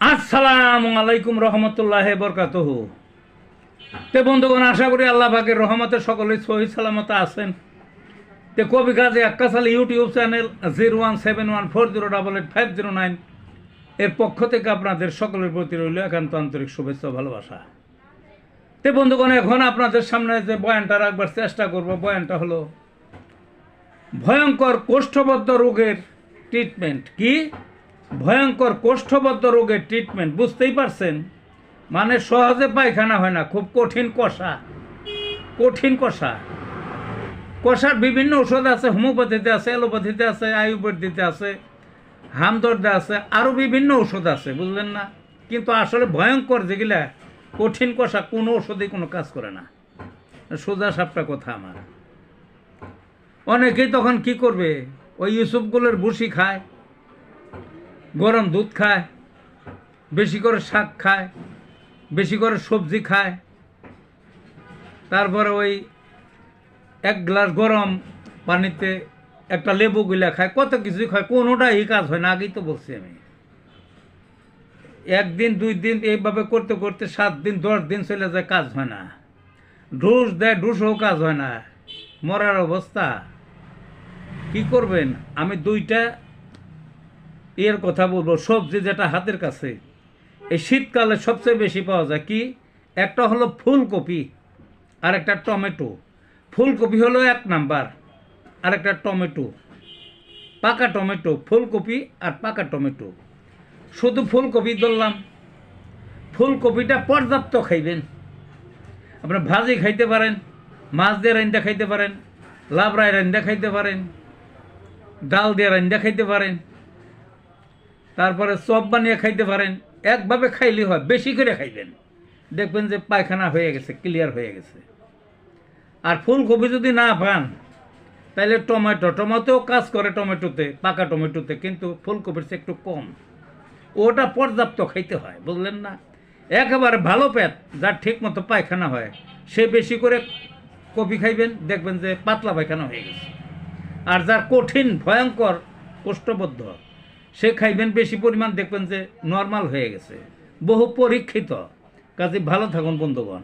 আসসালামু আলাইকুম রহমতুল্লাহি বরকাতুহু। তে বন্ধুগণ, আশা করি আল্লাহ পাকের রহমতে সকলেই সহি সালামত আছেন। তে কবি কাজী আক্কাস আলী ইউটিউব চ্যানেল 017140885009 এর পক্ষ থেকে আপনাদের সকলের প্রতি রইল একান্ত আন্তরিক শুভেচ্ছা ও ভালোবাসা। তে বন্ধুগণ, এখন আপনাদের সামনে যে বয়ানটা রাখবার চেষ্টা করব, বয়ানটা হলো ভয়ঙ্কর কোষ্ঠবদ্ধ রোগের ট্রিটমেন্ট। কি ভয়ঙ্কর কোষ্ঠবদ্ধ রোগের ট্রিটমেন্ট? বুঝতেই পারছেন, মানে সহজে পায়খানা হয় না, খুব কঠিন কষা। কষার বিভিন্ন ওষুধ আছে, হোমিওপ্যাথিতে আছে, অ্যালোপ্যাথিতে আছে, আয়ুর্বেদিতে আছে, হামদর্দে আছে, আরও বিভিন্ন ওষুধ আছে, বুঝলেন না? কিন্তু আসলে ভয়ঙ্কর যেগুলা কঠিন কষা, কোনো ওষুধেই কোনো কাজ করে না। সোজা সাপটা কথা আমার। অনেকেই তখন কি করবে, ওই ইউসুফগুলোর ভুসি খায়, গরম দুধ খায়, বেশি করে শাক খায়, বেশি করে সবজি খায়, তারপরে ওই এক গ্লাস গরম পানিতে একটা লেবু গুলা খায়, কত কিছুই খায়, কোনোটাই কাজ হয় না। আগেই তো বলছি আমি। একদিন দুই দিন এইভাবে করতে করতে 7 দিন 10 দিন চলে যায়, কাজ হয় না। ডোজ দেয়, ডোজও কাজ হয় না, মরার অবস্থা। কি করবেন? আমি দুইটা এর কথা বলবো। সবজি যেটা হাতের কাছে এই শীতকালে সবচেয়ে বেশি পাওয়া যায়, কি একটা হলো ফুলকপি আর একটা টমেটো। ফুলকপি হলো 1 নাম্বার, আর একটা টমেটো, পাকা টমেটো। ফুলকপি আর পাকা টমেটো। শুধু ফুলকপি ধরলাম, ফুলকপিটা পর্যাপ্ত খাইবেন। আপনার ভাজি খাইতে পারেন, মাছ দিয়ে রান্দা খাইতে পারেন, লাবড়ায় রান্দা খাইতে পারেন, ডাল দিয়ে রান্দা খাইতে পারেন, তারপরে চপ বানিয়ে খাইতে পারেন। একভাবে খাইলে হয়, বেশি করে খাইবেন, দেখবেন যে পায়খানা হয়ে গেছে, ক্লিয়ার হয়ে গেছে। আর ফুলকপি যদি না পান, তাহলে টমেটোও কাজ করে টমেটোতে, পাকা টমেটোতে, কিন্তু ফুলকপির চেয়ে একটু কম। ওটা পর্যাপ্ত খাইতে হয়, বুঝলেন না? একেবারে ভালো পেট যার ঠিক মতো পায়খানা হয়, সে বেশি করে কপি খাইবেন, দেখবেন যে পাতলা পায়খানা হয়ে গেছে। আর যার কঠিন ভয়ঙ্কর কোষ্ঠবদ্ধ, সে খাইবেন বেশি পরিমাণ, দেখবেন যে নর্মাল হয়ে গেছে। বহু পরীক্ষিত। কাজে ভালো থাকুন বন্ধুগণ।